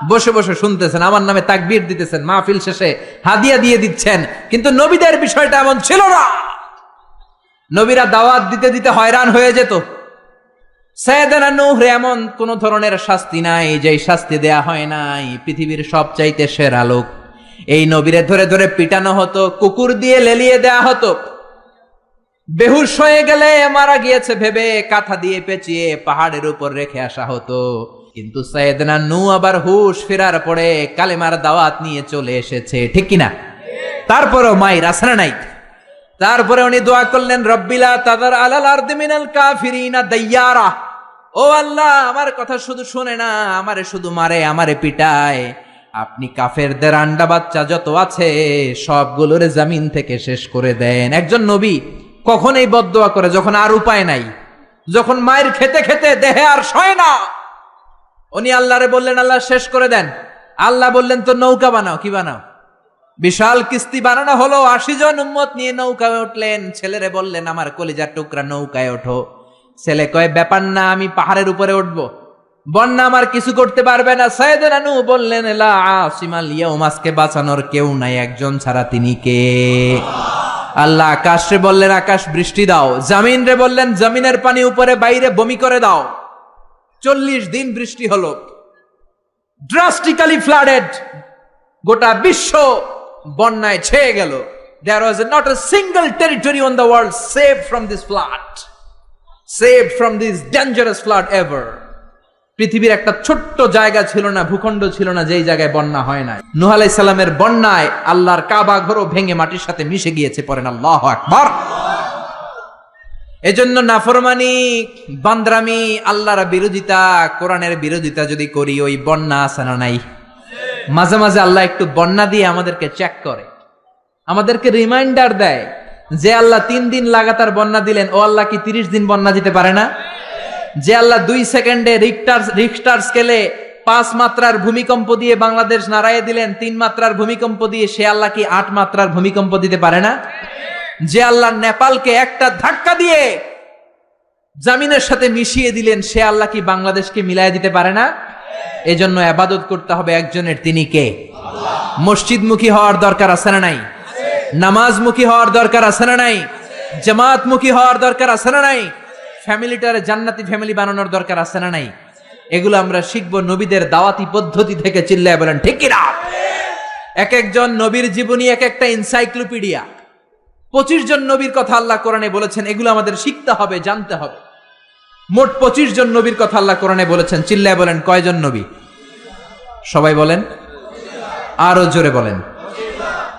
A: বসে বসে শুনতেছেন, আমার নামে তাকবীর দিতেছেন, মাহফিল শেষে হাদিয়া দিয়ে দিচ্ছেন, কিন্তু নবীদের বিষয়টা এমন ছিল না। নবীরা দাওয়াত দিতে দিতে হয়রান হয়ে যেত। সাইয়েদনা নূহ এমন কোন ধরনের শাস্তি নাই যে শাস্তি দেয়া হয় নাই। পৃথিবীর সবচাইতে সেরা লোক, এই নবীরে ধরে ধরে পিটানো হতো, কুকুর দিয়ে লেলিয়ে দেয়া হতো, বেহুশ হয়ে গেলে মারা গিয়েছে ভেবে কাঁথা দিয়ে পেঁচিয়ে পাহাড়ের উপর রেখে আসা হতো। কিন্তু সাইয়েদনা নূহ আবার হুশ ফেরার পরে কালেমার দাওয়াত নিয়ে চলে এসেছে, ঠিক কিনা? তারপরেও মায়ের আসনা নাই। তারপরে উনি দোয়া করলেন, রব্বিলা তাদার আলাল আরদি মিনাল কাফিরিনা দাইয়ারা। ও আল্লাহ, আমার কথা শুধু শুনে না, আমারে শুধু মারে, আমারে পিটায়। আপনি কাফেরদের আন্ডা বাচ্চা যত আছে সবগুলোরে জমিন থেকে শেষ করে দেন। একজন নবী কখন এই বদদোয়া করে? যখন আর উপায় নাই, যখন মায়ের খেতে খেতে দেহে আর সয় না। উনি আল্লাহরে বললেন, আল্লাহ শেষ করে দেন। আল্লাহ বললেন, তো নৌকা বানাও। কি বানাও? বিশাল কিস্তি বানানো হলো। 80 জন উম্মত নিয়ে নৌকায় উঠলেন। ছেলেরে বললেন, আমার কলিজার টুকরা নৌকায় ওঠো। ছেলে কয়, ব্যাপার না, আমি পাহাড়ের উপরে উঠবো, বন্যা আমার কিছু করতে পারবে না। সাইয়েদনা নূহ বললেন, লা আসিমাল ইয়াউম, আজকে বাঁচানোর কেউ নাই, একজন ছাড়া, তিনি কে? আল্লাহ আকাশে বললেন, আকাশ বৃষ্টি দাও। জমিন রে বললেন, জমিনের পানি উপরে বাইরে বমি করে দাও। 40 দিন বৃষ্টি হলো, ড্রাস্টিক্যালি ফ্লাডেড। গোটা বিশ্ব বন্যায় ছেয়ে গেল। There was not a single territory on the world saved from this flood, saved from this dangerous flood ever. পৃথিবীর একটা ছোট্ট জায়গা ছিল না, ভূখণ্ড ছিল না যেই জায়গায় বন্যা হয় না। নূহ আলাইহিস সালামের বন্যায় আল্লাহর কাবা ঘরও ভেঙে মাটির সাথে মিশে গিয়েছে। পড়েন আল্লাহু আকবার। এজন্য নাফরমানি, বান্দরামি, আল্লাহর বিরোধিতা, কোরআনের বিরোধিতা যদি করি, ওই বন্যা আছে না নাই? মাঝে মাঝে আল্লাহ একটু বন্যা দিয়ে আমাদেরকে চেক করে, আমাদেরকে রিমাইন্ডার দেয় যে আল্লাহ 3 দিন লাগাতার বন্যা দিলেন, ও আল্লাহ কি 30 দিন বন্যা দিতে পারে না? যে আল্লাহ 2 সেকেন্ডে রিখটার স্কেলে 5 মাত্রার ভূমিকম্প দিয়ে বাংলাদেশ নাড়াইয়ে দিলেন, 3 মাত্রার ভূমিকম্প দিয়ে, সে আল্লাহ কি 8 মাত্রার ভূমিকম্প দিতে পারে না? যে আল্লাহ নেপালকে একটা ধাক্কা দিয়ে জমিনের সাথে মিশিয়ে দিলেন, সে আল্লাহ কি বাংলাদেশকে মিলাইয়ে দিতে পারে না? এজন্য ইবাদত করতে হবে একজনের, তিনি কে? মসজিদমুখী হওয়ার দরকার আছে না নাই? নামাজমুখী হওয়ার দরকার আছে না নাই? জামাতমুখী হওয়ার দরকার আছে না নাই? ফ্যামিলিটারে জান্নাতি ফ্যামিলি বানানোর দরকার আছে না নাই? এগুলো আমরা শিখবো নবীদের দাওয়াতি পদ্ধতি থেকে। চিল্লায় বলেন ঠিক কিনা? এক একজন নবীর জীবনী এক একটা এনসাইক্লোপিডিয়া। 25 জন নবীর কথা আল্লাহ কোরআনে বলেছেন, এগুলো আমাদের শিখতে হবে, জানতে হবে। মোট 25 জন নবীর কথা আল্লাহ কোরআনে বলেছেন। চিল্লায় বলেন কয়জন নবী? সবাই বলেন, আরো জোরে বলেন।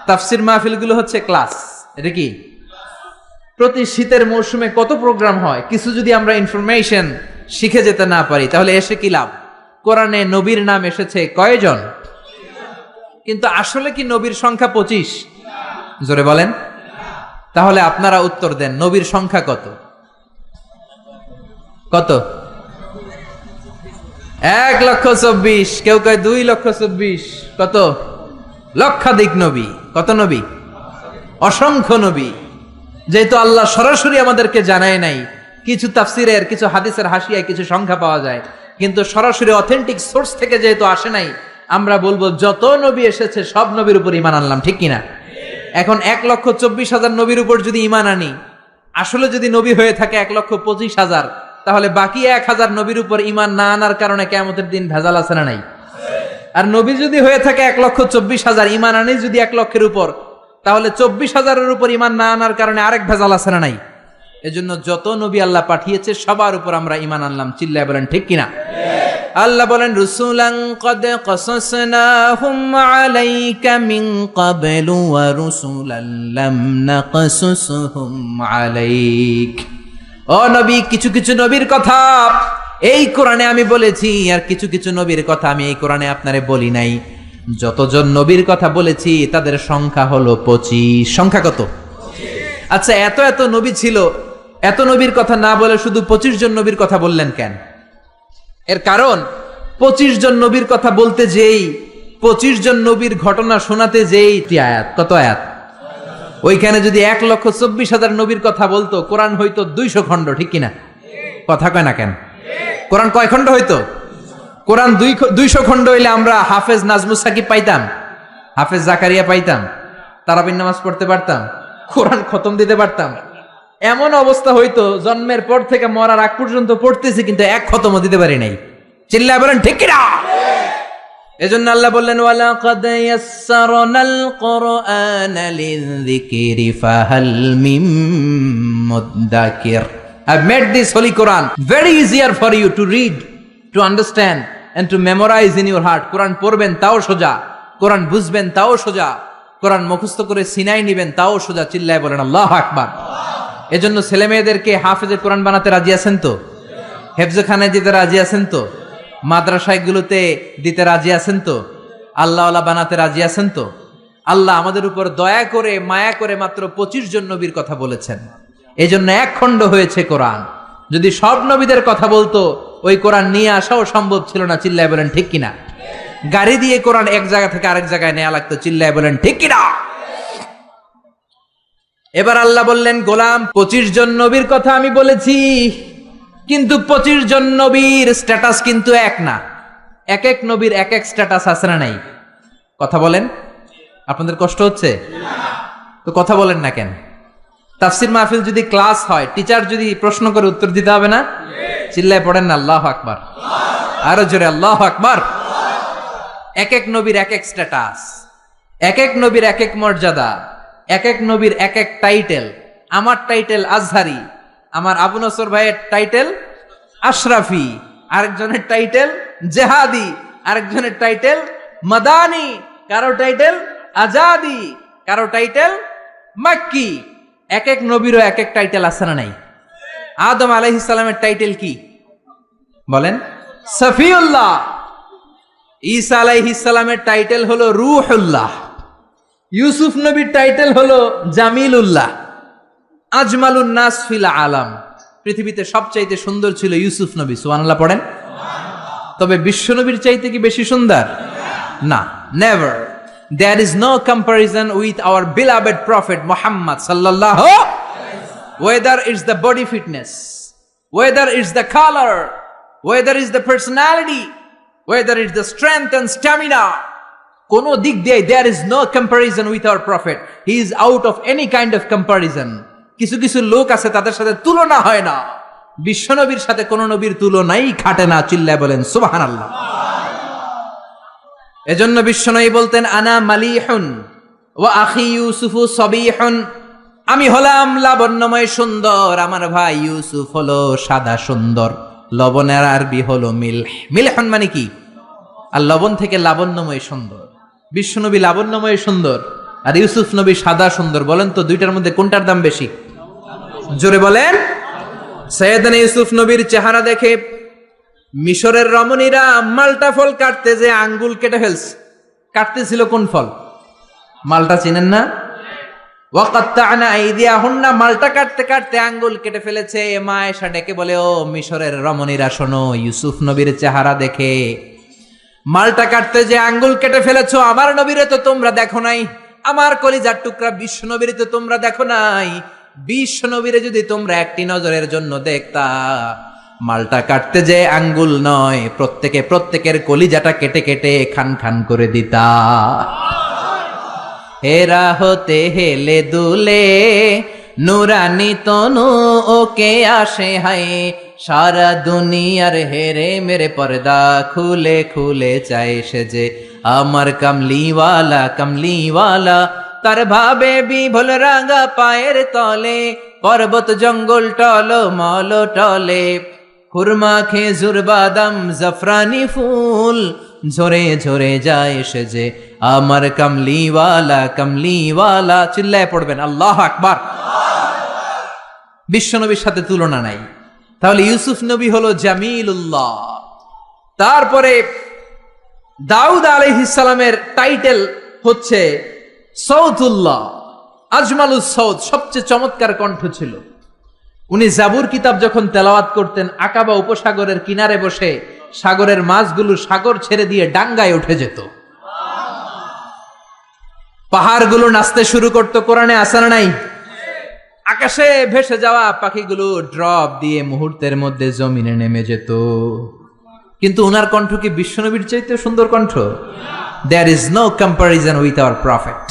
A: তাফসির মাহফিলগুলো হচ্ছে ক্লাস। এটা কি? প্রতি শীতের মৌসুমে কত প্রোগ্রাম হয়, কিছু যদি আমরা ইনফরমেশন শিখে যেতে না পারি তাহলে এসে কি লাভ? কোরআনে নবীর নাম এসেছে কয়জন? কিন্তু আসলে কি নবীর সংখ্যা 25? জোরে বলেন। তাহলে আপনারা উত্তর দেন, নবীর সংখ্যা কত? কত? 1,24,000। কেউ কয় 2,24,000। কত? লক্ষাধিক নবী। কত নবী? অসংখ্য নবী। যেহেতু আল্লাহ সরাসরি আমাদেরকে জানায় নাই, কিছু তাফসিরের, কিছু হাদিসের হাসিয়ায় কিছু সংখ্যা পাওয়া যায়, কিন্তু সরাসরি অথেন্টিক সোর্স থেকে যেহেতু আসে নাই, আমরা বলবো যত নবী এসেছে সব নবীর উপর ঈমান আনলাম, ঠিক কিনা? এখন 1,24,000 নবীর উপর যদি ঈমান আনি, আসলে যদি নবী হয়ে থাকে 1,25,000, তাহলে বাকি 1,000 নবীর উপর ঈমান না আনার কারণে কিয়ামতের দিন ভেজাল আছে না নাই? আর নবী যদি হয়ে থাকে 1,24,000, ঈমান আনি যদি 1 লক্ষের উপর, তাহলে 24,000-এর উপর ঈমান না আনার কারণে আরেক ভেজাল আছে না নাই? এজন্য যত নবী আল্লাহ পাঠিয়েছে সবার উপর আমরা ঈমান আনলাম। চিল্লায় বলেন ঠিক কিনা? আল্লাহ বলেন, রুসুলান ক্বাদ ক্বাসাসনাহুম আলাইকা মিন ক্বাবলু ওয়া রুসুলান লাম নাকসুসহুম আলাইক। ও নবী, কিছু কিছু নবীর কথা এই কোরআনে আমি বলেছি, আর কিছু কিছু নবীর কথা আমি এই কোরআনে আপনারে বলি নাই। যতজন নবীর কথা বলেছি তাদের সংখ্যা হলো 25। সংখ্যা কত? আচ্ছা, এত এত নবী ছিল, এত নবীর কথা না বলে শুধু 25 জন নবীর কথা বললেন কেন? এর কারণ 25 জন নবীর কথা বলতে যেই, 25 জন নবীর ঘটনা শোনাতে যেই আয়াত, কত আয়াত? ওইখানে যদি 1,24,000 নবীর কথা বলতো, কোরআন হইতো 200 খণ্ড, ঠিক কিনা? কথা কয় না কেন? কোরআন কয় খণ্ড হইতো? কোরআন 200 খণ্ড হইলে আমরা হাফেজ নাজমুস সাকিব পাইতাম, হাফেজ জাকারিয়া পাইতাম, তারাবির নামাজ পড়তে পারতাম, কোরআন খতম দিতে পারতাম। এমন অবস্থা হইতো জন্মের পর থেকে মরার আগ পর্যন্ত পড়তেছি কিন্তু এক খতম দিতে পারি নাই। চিল্লায় বলেন ঠিক কিনা? এজন্য আল্লাহ বললেন ওয়ালাকাদ ইয়াসসারনাল কুরআনা লিযিকরি ফাহাল মিন মুদ্দাকির। I've made this holy Quran very easier for you to read, to understand and to memorize in your heart. কোরআন পড়বেন তাও সোজা, কোরআন বুঝবেন তাও সোজা, কোরআন মুখস্থ করে সিনাই নিবেন তাও সোজা। চিল্লায় বলেন আল্লাহু আকবার। এজন্য ছেলে মেয়েদেরকে হাফেজে কোরআন বানাতে রাজি আছেন তো? হেফজখানায় দিতে রাজি আছেন তো? মাদ্রাসাগুলোতে দিতে রাজি আছেন তো? আল্লাহওয়ালা বানাতে রাজি আছেন তো? আল্লাহ আমাদের উপর দয়া করে মায়া করে মাত্র 25 জন নবীর কথা বলেছেন, এই জন্য এক খণ্ড হয়েছে কোরআন। যদি সব নবীদের কথা বলতো ওই কোরআন নিয়ে আসাও সম্ভব ছিল না। চিল্লায় বলেন ঠিক কিনা? গাড়ি দিয়ে কোরআন এক জায়গা থেকে আরেক জায়গায় নেওয়া লাগতো। চিল্লায় বলেন ঠিক কিনা? এবার আল্লাহ বললেন গোলাম 25 জন নবীর কথা আমি বলেছি, কিন্তু 25 জন নবীর স্ট্যাটাস কিন্তু এক না। এক এক নবীর এক এক স্ট্যাটাস আছে না নাই? কথা বলেন, আপনাদের কষ্ট হচ্ছে তো কথা বলেন না কেন? তাফসীর মাহফিল যদি ক্লাস হয়, টিচার যদি প্রশ্ন করে উত্তর দিতে হবে না? চিল্লায় পড়েন না আল্লাহু আকবার, আরো জোরে আল্লাহু আকবার। এক এক নবীর এক এক স্ট্যাটাস, এক এক নবীর এক এক মর্যাদা, এক এক নবীর এক এক টাইটেল। আমার টাইটেল আজহারি, আমার আবু নসর ভাইয়ের টাইটেল আশরাফি, আরেকজনের টাইটেল জেহাদি, আরেকজনের টাইটেল মাদানি, কারো টাইটেল আজাদি, কারো টাইটেল মাক্কি। এক এক নবীরও এক এক টাইটেল আছে না নাই? আদম আলাইহিস সালামের টাইটেল কি বলেন? সফিউল্লাহ। ঈসা আলাইহিস সালামের টাইটেল হলো রূহুল্লাহ। ইউসুফ নবীর টাইটেল হলো জামিলুল্লাহ। আজমালুন নাস ফিল আলাম, পৃথিবীতে সবচাইতে সুন্দর ছিল ইউসুফ নবী। সুবহানাল্লাহ পড়েন। তবে বিশ্ব নবীর চাইতে কি বেশি সুন্দর? না, never. There is no comparison with our beloved prophet Muhammad sallallahu, whether it's the body fitness, whether it's the color, whether it's the personality, whether it's the strength and stamina, কোনো দিক দিয়ে there is no comparison with our prophet. He is out of any kind of comparison. কিছু কিছু লোক আছে তাদের সাথে তুলনা হয় না, বিশ্ব নবীর সাথে কোন নবীর তুলনাই খাটে না। চিল্লায় বলেন সুবহানাল্লাহ। এজন্য বিশ্বনবী বলতেন আনা মালিহুন ওয়া আখি ইউসুফু সাবিহুন, আমি হলাম লাবণ্যময় সুন্দর, আমার ভাই ইউসুফ হলো সাদা সুন্দর। লবণের আরবি হলো মিলহ। মিলহুন মানে কি? আর লবণ থেকে লাবণ্যময় সুন্দর। বিশ্বনবী লাবণ্যময় সুন্দর আর ইউসুফ নবী সাদা সুন্দর। বলেন তো দুইটার মধ্যে কোনটার দাম বেশি? জোরে বলেন। সাইয়েদনা ইউসুফ নবীর চেহারা দেখে মিশরের রমণীরা মালটা ফল কাটতে যে আঙ্গুল কেটে ফেলছে। কাটতেছিল কোন ফল? মালটা চিনেন না? ওয়াকাত্তা'না আইদিয়াহুন্না, মালটা কাটতে কাটতে আঙ্গুল কেটে ফেলেছে। মা আয়েশা ডেকে বলে, ও মিশরের রমণীরা শোনো, ইউসুফ নবীর চেহারা দেখে মালটা কাটতে যে আঙ্গুল কেটে ফেলেছো, আমার নবীরে তো তোমরা দেখো নাই, আমার কলিজার টুকরা বিশ্ব নবীরে তো তোমরা দেখো নাই। বিশ্ব নবীরে যদি তোমরা একটি নজরের জন্য দেখতা, মালটা কাটতে যে আঙ্গুল নয়, প্রত্যেকের কলিজাটা কেটে কেটে খান খান করে দিতা। হেরা হতে হেলে দুলে নুরানি তনু ওকে আসে হায়, সারা দুনিয়ার হেরে মেরে পর্দা খুলে খুলে চায় সে যে আমার কামলিওয়ালা কামলিওয়ালা। তার ভাবে বিভোল রাঙা পায়ের তলে, পর্বত জঙ্গল টল মল টলে, খুরমা খেজুর বাদাম জাফরানি ফুল ঝরে ঝরে যায় সে যে আমার কামলিওয়ালা কামলিওয়ালা। চিল্লায় পড়বেন আল্লাহু আকবার। বিশ্ব নবীর সাথে তুলনা নাই। তাহলে ইউসুফ নবী হলো জামিলুল্লাহ। তারপরে দাউদ আলাইহিস সালামের টাইটেল হচ্ছে সৌতুল্লাহ, আজমালুস সৌত, সবচেয়ে চমৎকার কণ্ঠ ছিল। উনি জাবুর কিতাব যখন তেলাওয়াত করতেন, আকাবা উপসাগরের কিনারে বসে সাগরের মাছগুলো সাগর ছেড়ে দিয়ে ডাঙ্গায় উঠে যেত, পাহাড়গুলো নাচতে শুরু করতো। কোরআনে আছে না নাই? আকাশে ভেসে যাওয়া পাখিগুলো ড্রপ দিয়ে মুহূর্তের মধ্যে জমিনে নেমে যেত। কিন্তু উনার কণ্ঠ কি বিশ্বনবীর চাইতে সুন্দর কণ্ঠ? There is no comparison with our prophet.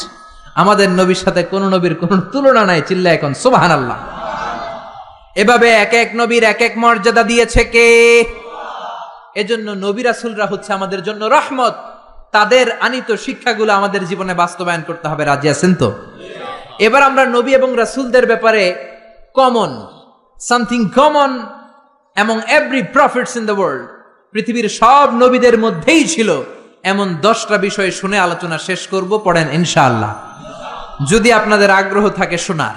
A: আমাদের নবীর সাথে কোন নবীর কোন তুলনা নাই। চিল্লা এখন সুবহানাল্লাহ। এভাবে এক এক নবীর এক এক মর্যাদা দিয়েছে কে? এজন্য নবী রাসূলরা হচ্ছে আমাদের জন্য রহমত। তাদের আনিত শিক্ষাগুলো আমাদের জীবনে বাস্তবায়ন করতে হবে। রাজি আছেন তো? এবার আমরা নবী এবং রাসূলদের ব্যাপারে something common among every prophets in the world, পৃথিবীর সব নবীদের মধ্যেই ছিল এমন 10টা বিষয় শুনে আলোচনা শেষ করব। পড়েন ইনশাআল্লাহ, যদি আপনাদের আগ্রহ থাকে শোনার।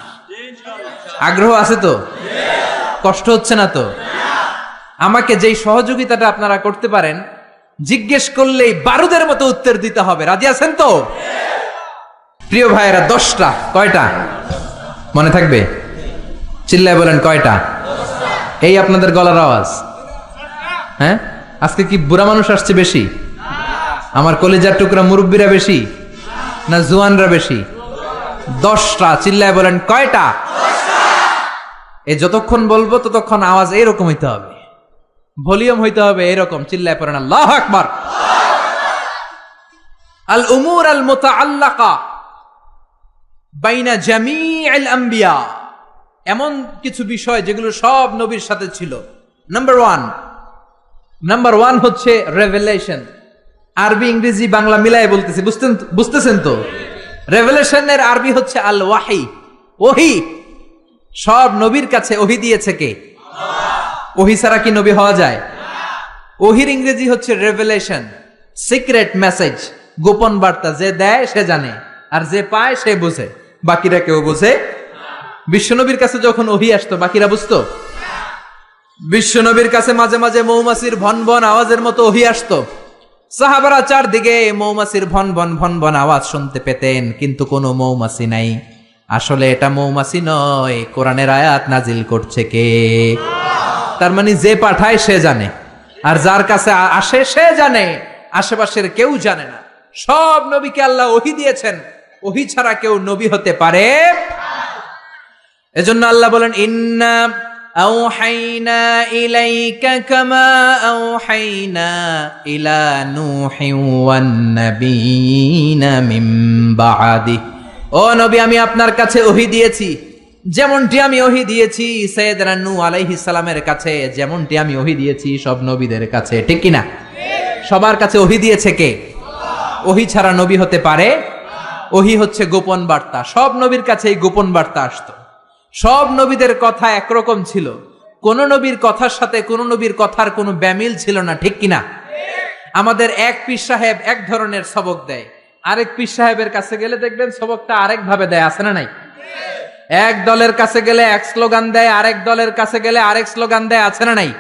A: আগ্রহ আছে তো? কষ্ট হচ্ছে না তো? আমাকে যেই সহযোগিতাটা আপনারা করতে পারেন, জিজ্ঞেস করলেই বারুদের মতো উত্তর দিতে হবে। রাজি আছেন তো? প্রিয় ভাইয়েরা, 10টা। কয়টা মনে থাকবে? চিল্লায় বলেন কয়টা? এই আপনাদের গলার আওয়াজ। হ্যাঁ, আজকে কি বুড়া মানুষ আসছে বেশি? আমার কলিজার টুকরা মুরব্বীরা বেশি না জুয়ানরা বেশি? 10টা। চিল্লায় বলেন কয়টা? এই যতক্ষণ বলবো ততক্ষণ আওয়াজ এইরকম হইতে হবে, ভলিউম হইতে হবে এরকম। চিল্লায় পড়েন আল্লাহু আকবার। আল উমুর আল মুতাআল্লাকা বাইনা জামিউল আম্বিয়া, এমন কিছু বিষয় যেগুলো সব নবীর সাথে ছিল। নাম্বার ওয়ান হচ্ছে রেভেলেশন। আরবি ইংরেজি বাংলা মিলায় বলতেছি, বুঝতেছেন তো? রেভেলেশনের আরবি হচ্ছে আল ওয়াহি, ওহি। সব নবীর কাছে ওহি দিয়েছে কে? ওহি ছাড়া কি নবী হওয়া যায়? ওহির ইংরেজি হচ্ছে রেভেলেশন, সিক্রেট মেসেজ, গোপন বার্তা। যে দেয় সে জানে, আর যে পায় সে বুঝে, বাকিরা কেউ বুঝে। বিশ্বনবীর কাছে যখন ওহি আসতো বাকিরা বুঝতো? বিশ্বনবীর কাছে মাঝে মাঝে মৌমাছির ভন ভন আওয়াজের মতো ওহি আসতো। সাহাবারা চারদিকে মৌমাছির ভন ভন ভন ভন আওয়াজ শুনতে পেতেন, কিন্তু কোনো মৌমাছি নাই। আসলে এটা মৌমাছি নয়, কোরআনের আয়াত নাজিল করছে কে? তার মানে যে পাঠায় সে জানে, আর যার কাছে আসে সে জানে, আশেপাশের কেউ জানে না। সব নবীকে আল্লাহ ওহি দিয়েছেন, ওহি ছাড়া কেউ নবী হতে পারে। এজন্য আল্লাহ বলেন ইন্না আওহাইনা ইলাইকা কামা আওহাইনা ইলা নূহিন ওয়ান নাবিয়িনা মিন বাদি। ও নবী, আমি আপনার কাছে ওহী দিয়েছি যেমনটি আমি ওহী দিয়েছি সাইয়েদনা নূহ আলাইহিস সালামের কাছে, যেমনটি আমি ওহী দিয়েছি সব নবীদের কাছে। ঠিক কি না? সবার কাছে ওহী দিয়েছে কে? ওহী ছাড়া নবী হতে পারে? ওহী হচ্ছে গোপন বার্তা। সব নবীর কাছে এই গোপন বার্তা আসতো। সব নবীদের কথা একরকম ছিল, কোন নবীর কথার সাথে কোন নবীর কথার কোনো ব্যামিল ছিল না। ঠিক কিনা? আমাদের এক পীর সাহেব এক ধরনের সবক দেয়, আরেক পীর সাহেবের কাছে গেলে দেখবেন সবকটা আরেক ভাবে দেয়। আছে না নাই? এক দলের কাছে গেলে এক স্লোগান দেয়, আরেক দলের কাছে গেলে আরেক স্লোগান দেয়। আছে না নাই?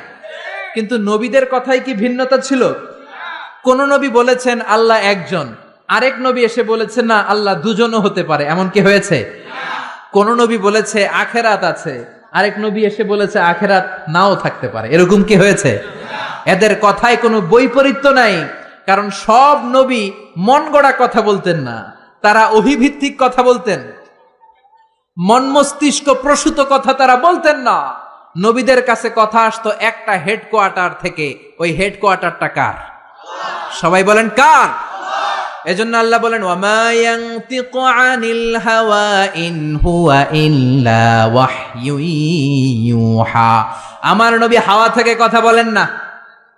A: কিন্তু নবীদের কথাই কি ভিন্নতা ছিল? কোন নবী বলেছেন আল্লাহ একজন, আরেক নবী এসে বলেছেন না আল্লাহ দুজনও হতে পারে। এমন কি হয়েছে? কোন নবী বলেছে আখেরাত আছে, আরেক নবী এসে বলেছে আখেরাত নাও থাকতে পারে। এরকম কি হয়েছে? এদের কথায় কোনো বৈপরীত্য নাই, কারণ সব নবী মন গড়া কথা বলতেন না, তারা অভিভিত্তিক কথা বলতেন, মন মস্তিষ্ক প্রসূত কথা তারা বলতেন না। নবীদের কাছে কথা আসতো একটা হেডকোয়ার্টার থেকে। ওই হেডকোয়ার্টারটা কার? সবাই বলেন কার? এজন্য আল্লাহ বলেন ওয়ামা ইয়ানতিকু আনিল হাওয়া ইন হুয়া ইল্লা ওয়াহয়ু ইউহা। আমার নবী হাওয়া থেকে কথা বলেন না,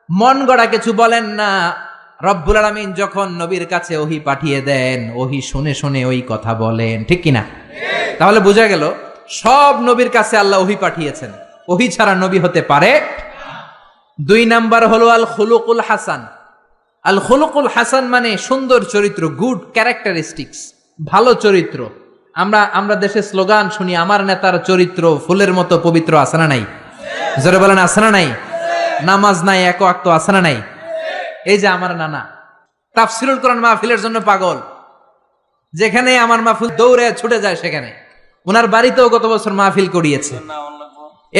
A: মন গড়া কিছু বলেন না। রব্বুল আলামিন যখন নবীর কাছে ওহী পাঠিয়ে দেন, ওহী শুনে শুনে ওই কথা বলেন। ঠিক কিনা? তাহলে বোঝা গেল সব নবীর কাছে আল্লাহ ওহী পাঠিয়েছেন, ওহী ছাড়া নবী হতে পারে। 2 নাম্বার হলো আল খুলুকুল হাসান। আল খুলুকুল হাসান মানে সুন্দর চরিত্র, গুড ক্যারেক্টারিস্টিক্স, ভালো চরিত্র। আমরা দেশে স্লোগান শুনি, আমার নেতার চরিত্র ফুলের মতো পবিত্র। আছে না নাই? জোরে বলেন আছে না নাই? নামাজ নাই, এক ওয়াক্ত। আছে না নাই? এই যে আমার নানা তাফসীরুল কোরআন মাহফিলের জন্য পাগল, যেখানে আমার মাহফিল দৌড়ে ছুটে যায় সেখানে। ওনার বাড়িতেও গত বছর মাহফিল করিয়েছে।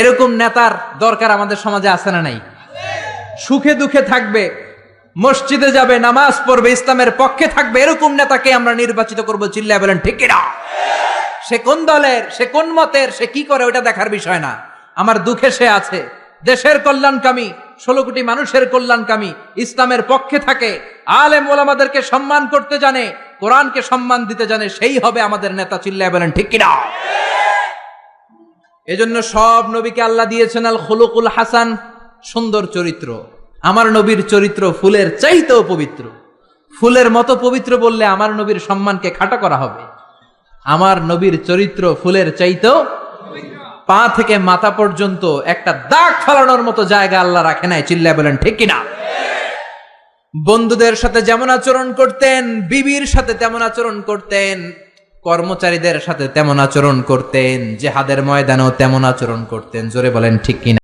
A: এরকম নেতার দরকার আমাদের সমাজে। আছে না নাই? সুখে দুঃখে থাকবে, মসজিদে যাবে, নামাজ পড়বে, ইসলামের পক্ষে থাকবে, এরকম নেতাকে আমরা নির্বাচিত করব। চিল্লায় বলেন ঠিক কিনা? সে কোন দলের, সে কোন মতের, সে কি করে, ওটা দেখার বিষয় না। আমার দুঃখে সে আছে, দেশের কল্যাণকামী, 16 কোটি মানুষের কল্যাণকামী, ইসলামের পক্ষে থাকে, আলেম ওলামাদেরকে সম্মান করতে জানে, কোরআনকে সম্মান দিতে জানে, সেই হবে আমাদের নেতা। চিল্লায় বলেন ঠিক কিনা? এজন্য সব নবীকে আল্লাহ দিয়েছেন আল খুলুকুল হাসান, সুন্দর চরিত্র। আমার নবীর চরিত্র ফুলের চাইতেও পবিত্র। ফুলের মতো পবিত্র বললে আমার নবীর সম্মানকে খাটো করা হবে। আমার নবীর চরিত্র ফুলের চাইতেও, পা থেকে মাথা পর্যন্ত একটা দাগ ফেলানোর মতো জায়গা আল্লাহ রাখে নাই। চিল্লায় বলেন ঠিক কিনা? বন্ধুদের সাথে যেমন আচরণ করতেন, বিবির সাথে তেমন আচরণ করতেন, কর্মচারীদের সাথে তেমন আচরণ করতেন, জিহাদের ময়দানেও তেমন আচরণ করতেন। জোরে বলেন ঠিক কিনা?